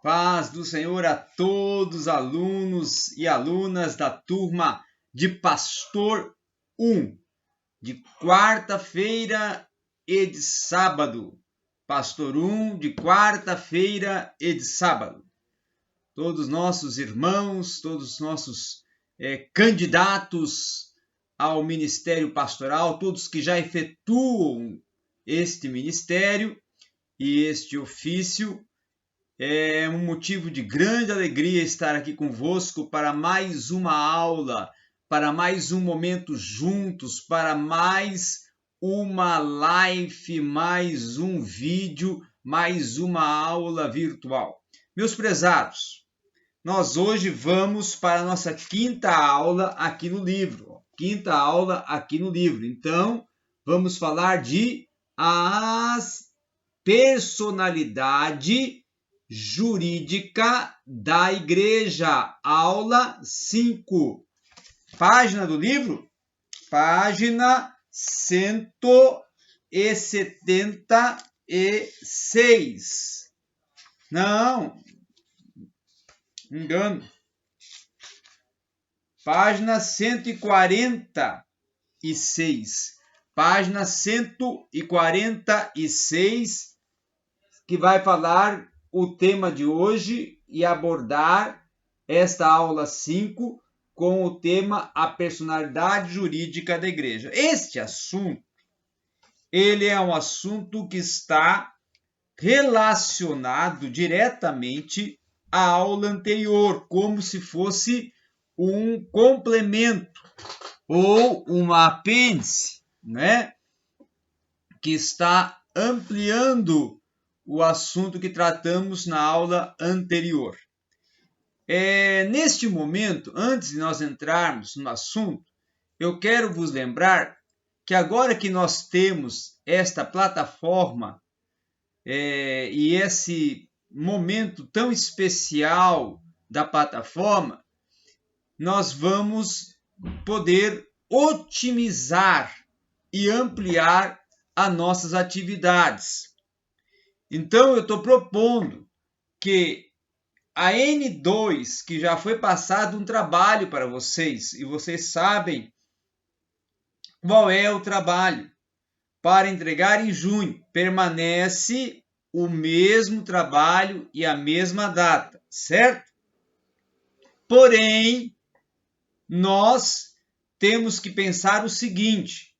Paz do Senhor a todos, alunos e alunas da turma de Pastor 1, de quarta-feira e de sábado. Pastor 1, de quarta-feira e de sábado. Todos nossos irmãos, todos nossos candidatos ao ministério pastoral, todos que já efetuam este ministério e este ofício, é um motivo de grande alegria estar aqui convosco para mais uma aula, para mais um momento juntos, para mais uma live, mais um vídeo, mais uma aula virtual. Meus prezados, nós hoje vamos para a nossa quinta aula aqui no livro. Quinta aula aqui no livro. Então, vamos falar de as personalidade jurídica da igreja, aula 5. Página do livro? Página 176. Não, engano. Página 146. Página 146, que vai falar o tema de hoje e abordar esta aula 5 com o tema a personalidade jurídica da igreja. Este assunto, ele é um assunto que está relacionado diretamente à aula anterior, como se fosse um complemento ou uma apêndice, né? Que está ampliando o assunto que tratamos na aula anterior. Neste momento, antes de nós entrarmos no assunto, eu quero vos lembrar que agora que nós temos esta plataforma e esse momento tão especial da plataforma, nós vamos poder otimizar e ampliar as nossas atividades. Então, eu estou propondo que a N2, que já foi passado um trabalho para vocês, e vocês sabem qual é o trabalho, para entregar em junho, permanece o mesmo trabalho e a mesma data, certo? Porém, nós temos que pensar o seguinte,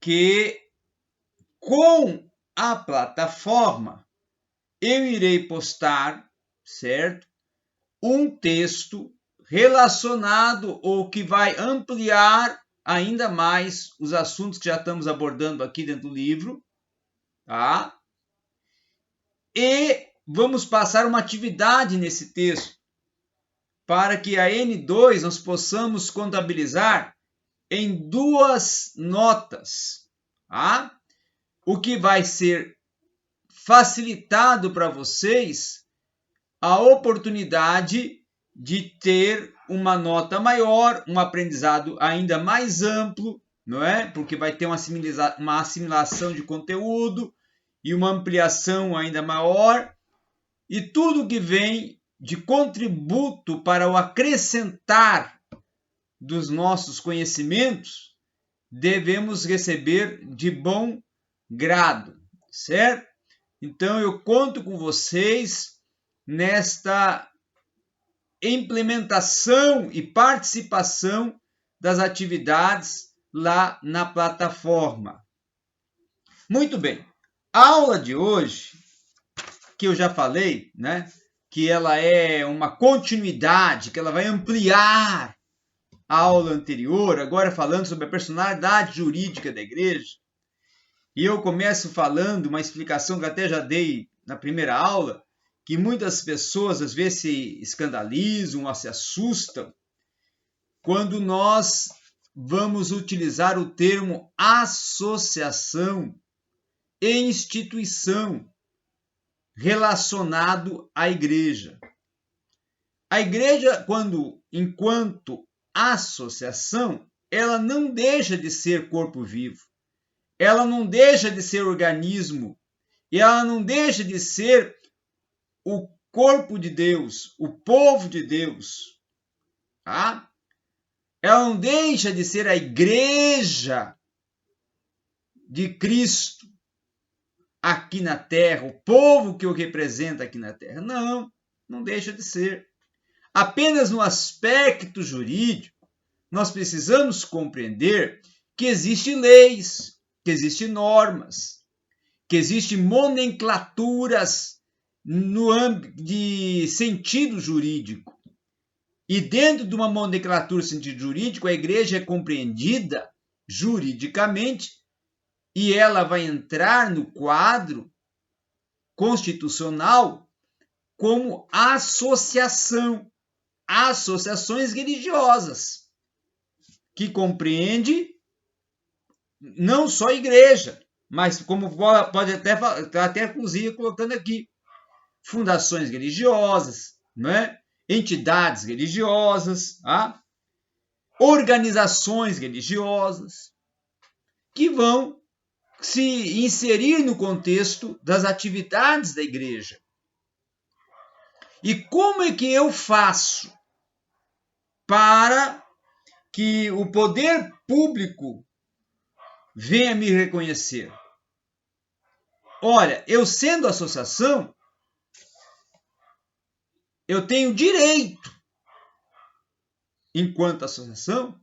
que com a plataforma, eu irei postar, certo? Um texto relacionado ou que vai ampliar ainda mais os assuntos que já estamos abordando aqui dentro do livro, tá? E vamos passar uma atividade nesse texto para que a N2 nós possamos contabilizar em 2 notas, tá? O que vai ser facilitado para vocês a oportunidade de ter uma nota maior, um aprendizado ainda mais amplo, não é? Porque vai ter uma assimilação de conteúdo e uma ampliação ainda maior, e tudo que vem de contributo para o acrescentar dos nossos conhecimentos, devemos receber de bom grado, certo? Então, eu conto com vocês nesta implementação e participação das atividades lá na plataforma. Muito bem. A aula de hoje, que eu já falei, né, que ela é uma continuidade, que ela vai ampliar a aula anterior, agora falando sobre a personalidade jurídica da igreja. E eu começo falando uma explicação que até já dei na primeira aula, que muitas pessoas às vezes se escandalizam ou se assustam quando nós vamos utilizar o termo associação e instituição relacionado à igreja. A igreja, enquanto associação, ela não deixa de ser corpo vivo. Ela não deixa de ser organismo. E ela não deixa de ser corpo de Deus, o povo de Deus. Tá? Ela não deixa de ser a igreja de Cristo aqui na terra, o povo que o representa aqui na terra. Não, não deixa de ser. Apenas no aspecto jurídico, nós precisamos compreender que existem leis, que existem normas, que existem nomenclaturas no âmbito de sentido jurídico. E dentro de uma nomenclatura de sentido jurídico, a igreja é compreendida juridicamente e ela vai entrar no quadro constitucional como associação, associações religiosas, que compreende não só a igreja, mas como pode até inclusive colocando aqui, fundações religiosas, né? Entidades religiosas, organizações religiosas, que vão se inserir no contexto das atividades da igreja. E como é que eu faço para que o poder público venha me reconhecer? Olha, eu sendo associação, eu tenho direito, enquanto associação,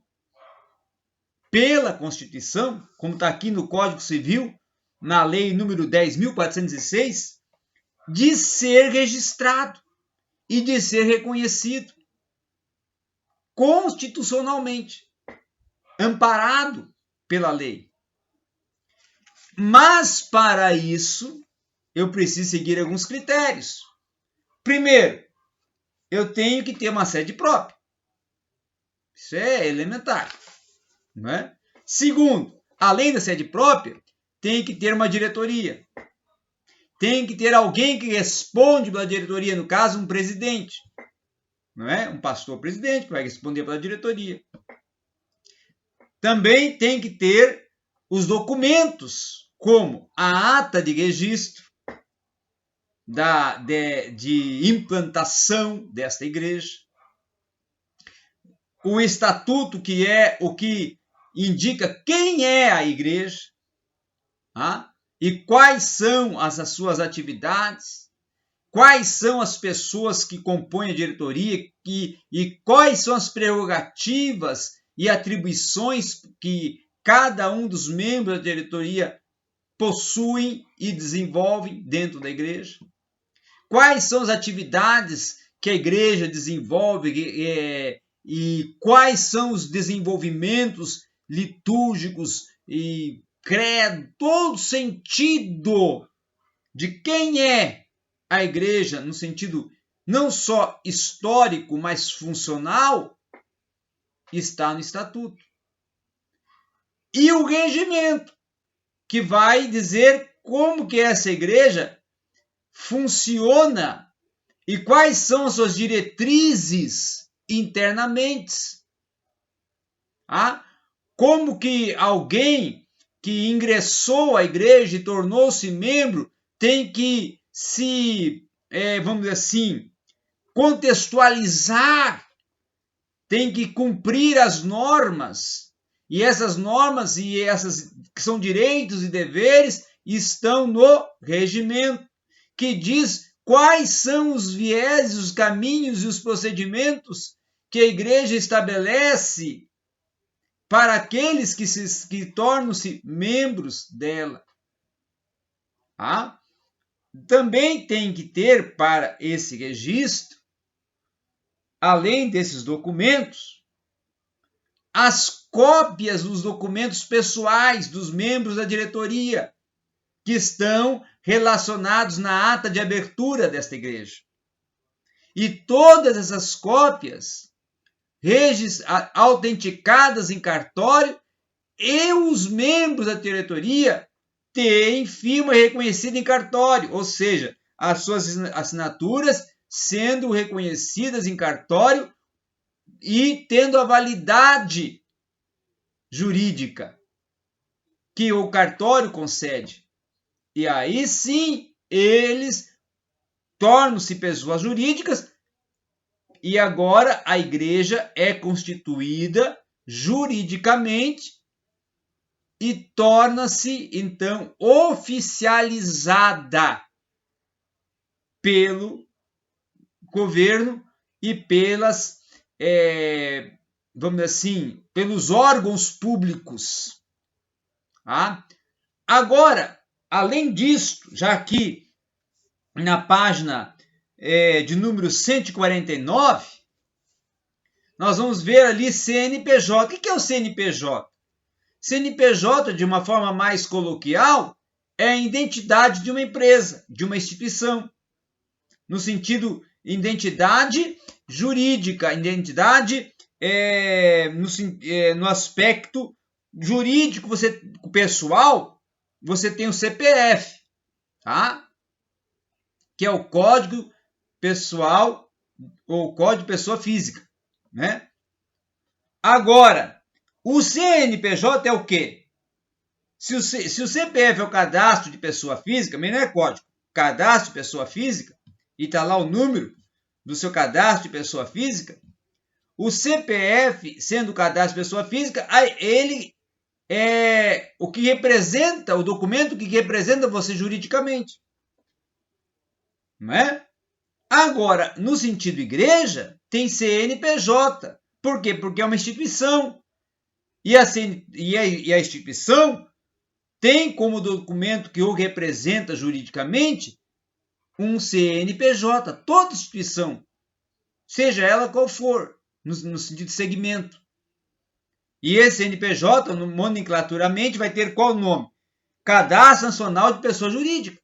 pela Constituição, como está aqui no Código Civil, na Lei número 10.406, de ser registrado e de ser reconhecido constitucionalmente, amparado pela lei. Mas, para isso, eu preciso seguir alguns critérios. Primeiro, eu tenho que ter uma sede própria. Isso é elementar. Não é? Segundo, além da sede própria, tem que ter uma diretoria. Tem que ter alguém que responde pela diretoria, no caso, um presidente. Não é? Um pastor presidente que vai responder pela diretoria. Também tem que ter os documentos, como a ata de registro de implantação desta igreja, o estatuto, que é o que indica quem é a igreja, e quais são as suas atividades, quais são as pessoas que compõem a diretoria e quais são as prerrogativas e atribuições que cada um dos membros da diretoria possuem e desenvolvem dentro da igreja. Quais são as atividades que a igreja desenvolve e quais são os desenvolvimentos litúrgicos e credo, todo sentido de quem é a igreja, no sentido não só histórico, mas funcional, está no estatuto. E o regimento, que vai dizer como que essa igreja funciona e quais são as suas diretrizes internamente. Como que alguém que ingressou à igreja e tornou-se membro tem que se, vamos dizer assim, contextualizar, tem que cumprir as normas, e essas normas e essas que são direitos e deveres estão no regimento, que diz quais são os vieses, os caminhos e os procedimentos que a igreja estabelece para aqueles que tornam-se membros dela. Também tem que ter para esse registro, além desses documentos, as cópias dos documentos pessoais dos membros da diretoria, que estão relacionados na ata de abertura desta igreja. E todas essas cópias autenticadas em cartório, e os membros da diretoria têm firma reconhecida em cartório, ou seja, as suas assinaturas sendo reconhecidas em cartório e tendo a validade jurídica que o cartório concede. E aí sim, eles tornam-se pessoas jurídicas e agora a igreja é constituída juridicamente e torna-se, então, oficializada pelo governo e pelas, vamos dizer assim, pelos órgãos públicos. Tá? Agora, além disso, já aqui na página de número 149, nós vamos ver ali CNPJ. O que é o CNPJ? CNPJ, de uma forma mais coloquial, é a identidade de uma empresa, de uma instituição, no sentido identidade jurídica, identidade no aspecto jurídico, pessoal, você tem o CPF, tá? Que é o Código Pessoal, ou Código de Pessoa Física, né? Agora, o CNPJ é o quê? Se o CPF é o cadastro de pessoa física, mas não é código, cadastro de pessoa física, e está lá o número do seu cadastro de pessoa física, o CPF, sendo o cadastro de pessoa física, ele é o que representa, o documento que representa você juridicamente. Não é? Agora, no sentido igreja, tem CNPJ. Por quê? Porque é uma instituição. E a instituição tem como documento que o representa juridicamente um CNPJ. Toda instituição, seja ela qual for, no sentido de segmento. E esse CNPJ, nomenclaturamente, vai ter qual nome? Cadastro Nacional de Pessoa Jurídica.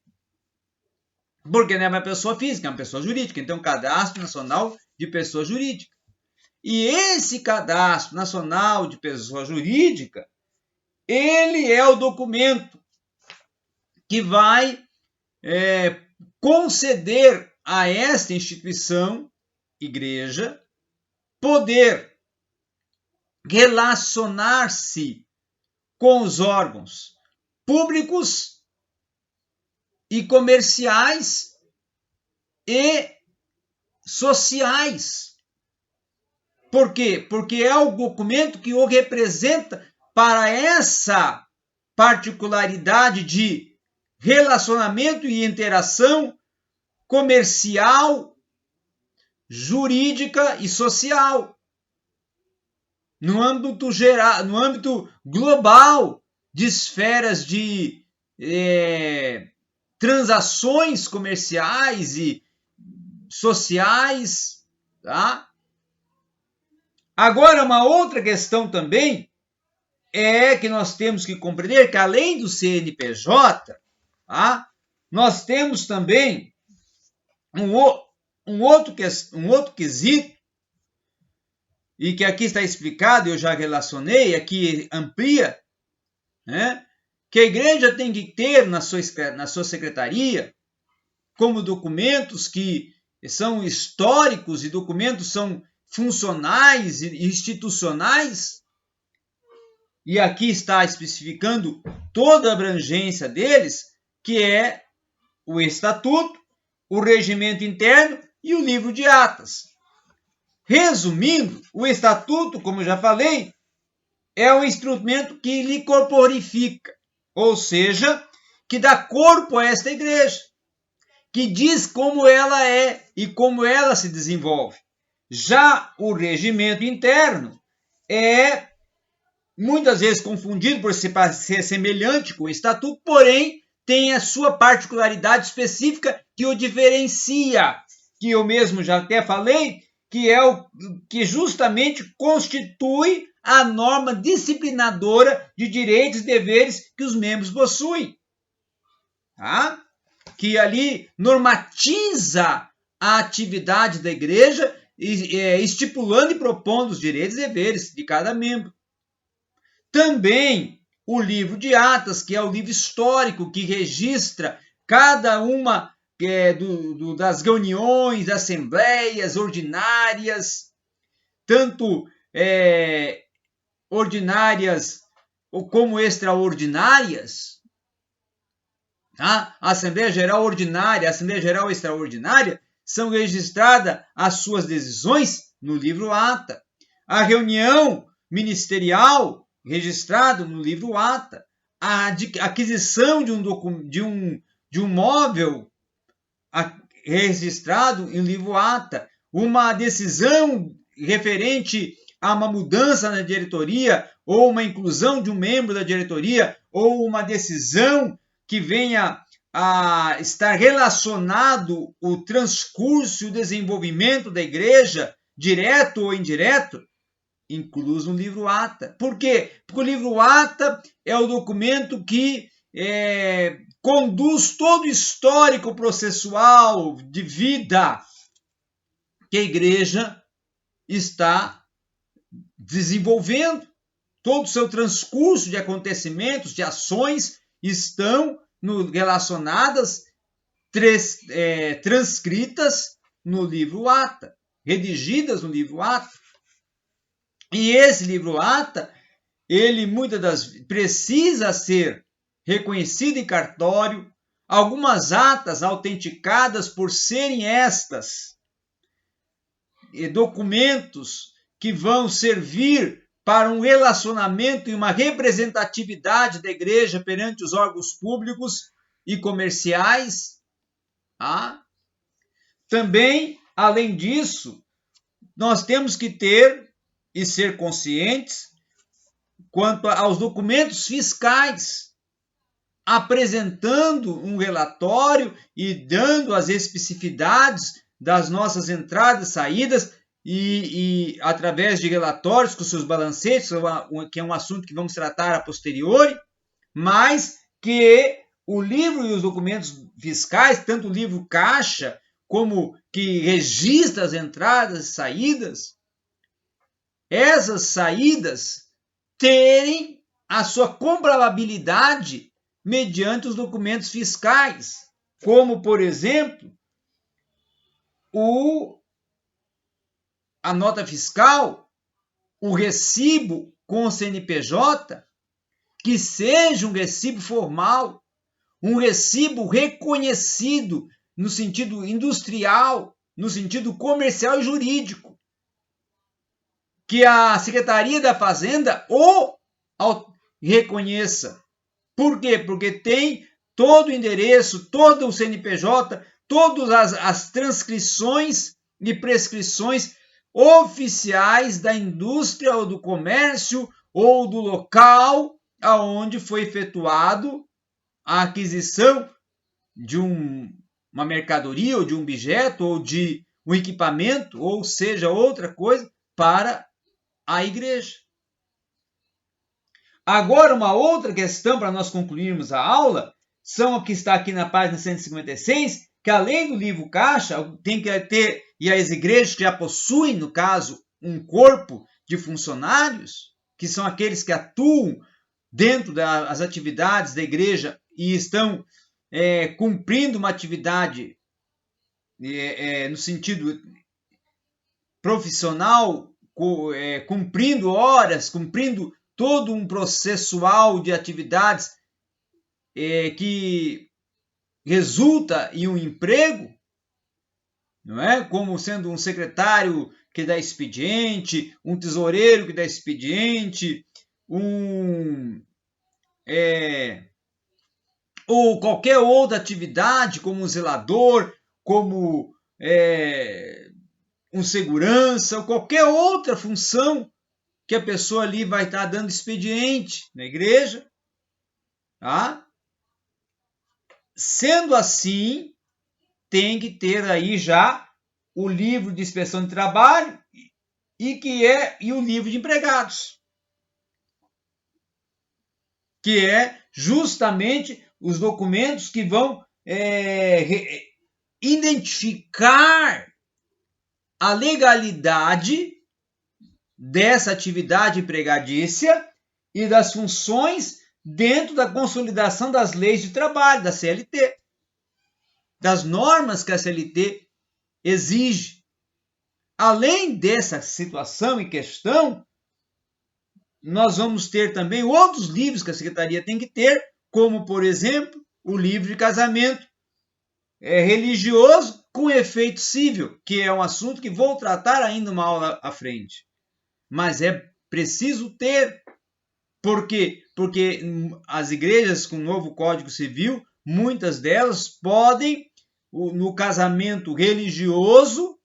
Porque não é uma pessoa física, é uma pessoa jurídica. Então, Cadastro Nacional de Pessoa Jurídica. E esse Cadastro Nacional de Pessoa Jurídica, ele é o documento que vai conceder a esta instituição, igreja, poder relacionar-se com os órgãos públicos e comerciais e sociais. Por quê? Porque é o documento que o representa para essa particularidade de relacionamento e interação comercial, jurídica e social. No âmbito geral, no âmbito global de esferas de transações comerciais e sociais, tá? Agora, uma outra questão também é que nós temos que compreender que, além do CNPJ, tá? Nós temos também um outro quesito, e que aqui está explicado, eu já relacionei, aqui amplia, né? Que a igreja tem que ter na sua secretaria, como documentos que são históricos e documentos são funcionais e institucionais, e aqui está especificando toda a abrangência deles, que é o Estatuto, o Regimento Interno e o Livro de Atas. Resumindo, o Estatuto, como eu já falei, é um instrumento que lhe corporifica, ou seja, que dá corpo a esta igreja, que diz como ela é e como ela se desenvolve. Já o regimento interno é muitas vezes confundido por ser semelhante com o estatuto, porém tem a sua particularidade específica que o diferencia, que eu mesmo já até falei, que é o que justamente constitui a norma disciplinadora de direitos e deveres que os membros possuem. Tá? Que ali normatiza a atividade da igreja, estipulando e propondo os direitos e deveres de cada membro. Também o livro de Atas, que é o livro histórico que registra cada uma das reuniões, assembleias ordinárias, tanto ordinárias como extraordinárias, A Assembleia Geral Ordinária, a Assembleia Geral Extraordinária, são registradas as suas decisões no livro ata. A reunião ministerial, registrado no livro ata. A aquisição de um móvel registrado em livro ata. Uma decisão referente a uma mudança na diretoria, ou uma inclusão de um membro da diretoria, ou uma decisão que venha a estar relacionado o transcurso e o desenvolvimento da igreja, direto ou indireto, incluso no livro ata. Por quê? Porque o livro ata é o documento que conduz todo o histórico processual de vida que a igreja está desenvolvendo. Todo o seu transcurso de acontecimentos, de ações, estão relacionadas, transcritas no livro ata, redigidas no livro ata. E esse livro ata, ele muitas das vezes precisa ser reconhecido em cartório, algumas atas autenticadas por serem estas documentos que vão servir para um relacionamento e uma representatividade da igreja perante os órgãos públicos e comerciais. Também, além disso, nós temos que ter e ser conscientes quanto aos documentos fiscais, apresentando um relatório e dando as especificidades das nossas entradas e saídas, e através de relatórios com seus balancetes, que é um assunto que vamos tratar a posteriori, mas que o livro e os documentos fiscais, tanto o livro caixa, como que registra as entradas e saídas, essas saídas terem a sua comprovabilidade mediante os documentos fiscais, como, por exemplo, a nota fiscal, o recibo com o CNPJ, que seja um recibo formal, um recibo reconhecido no sentido industrial, no sentido comercial e jurídico, que a Secretaria da Fazenda o reconheça. Por quê? Porque tem todo o endereço, todo o CNPJ, todas as transcrições e prescrições oficiais da indústria ou do comércio ou do local aonde foi efetuado a aquisição de uma mercadoria ou de um objeto ou de um equipamento, ou seja, outra coisa, para a igreja. Agora, uma outra questão para nós concluirmos a aula, são o que está aqui na página 156, que além do livro caixa, tem que ter, e as igrejas que já possuem, no caso, um corpo de funcionários, que são aqueles que atuam dentro das atividades da igreja e estão cumprindo uma atividade no sentido profissional, cumprindo horas, cumprindo todo um processual de atividades que resulta em um emprego, não é? Como sendo um secretário que dá expediente, um tesoureiro que dá expediente, ou qualquer outra atividade, como um zelador, como um segurança, ou qualquer outra função que a pessoa ali vai estar dando expediente na igreja. Tá? Sendo assim, tem que ter aí já o livro de inspeção de trabalho e o livro de empregados, que é justamente os documentos que vão identificar a legalidade dessa atividade empregatícia e das funções dentro da consolidação das leis de trabalho, da CLT, das normas que a CLT exige. Além dessa situação em questão, nós vamos ter também outros livros que a Secretaria tem que ter, como, por exemplo, o livro de casamento religioso com efeito civil, que é um assunto que vou tratar ainda uma aula à frente. Mas é preciso ter. Por quê? Porque as igrejas com novo Código Civil, muitas delas podem, no casamento religioso,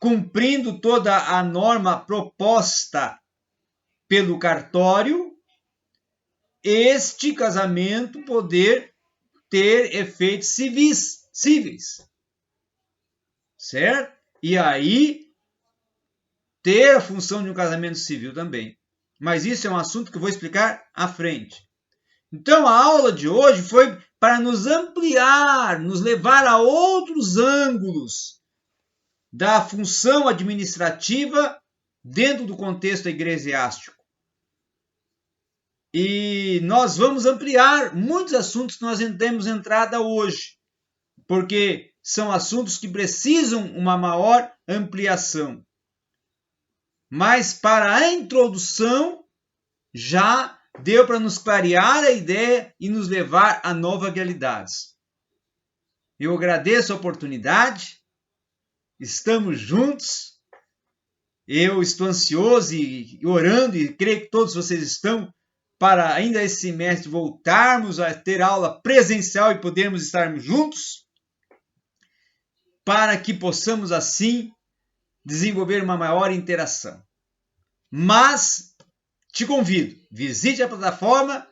cumprindo toda a norma proposta pelo cartório, este casamento poder ter efeitos cíveis, certo? E aí ter a função de um casamento civil também. Mas isso é um assunto que eu vou explicar à frente. Então a aula de hoje foi para nos ampliar, nos levar a outros ângulos da função administrativa dentro do contexto eclesiástico. E nós vamos ampliar muitos assuntos que nós temos entrada hoje, porque são assuntos que precisam uma maior ampliação. Mas para a introdução já deu para nos clarear a ideia e nos levar a novas realidades. Eu agradeço a oportunidade, estamos juntos, eu estou ansioso e orando, e creio que todos vocês estão, para ainda esse semestre voltarmos a ter aula presencial e podermos estarmos juntos, para que possamos assim desenvolver uma maior interação. Mas te convido, visite a plataforma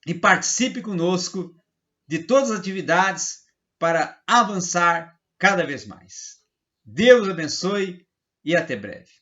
e participe conosco de todas as atividades para avançar cada vez mais. Deus abençoe e até breve.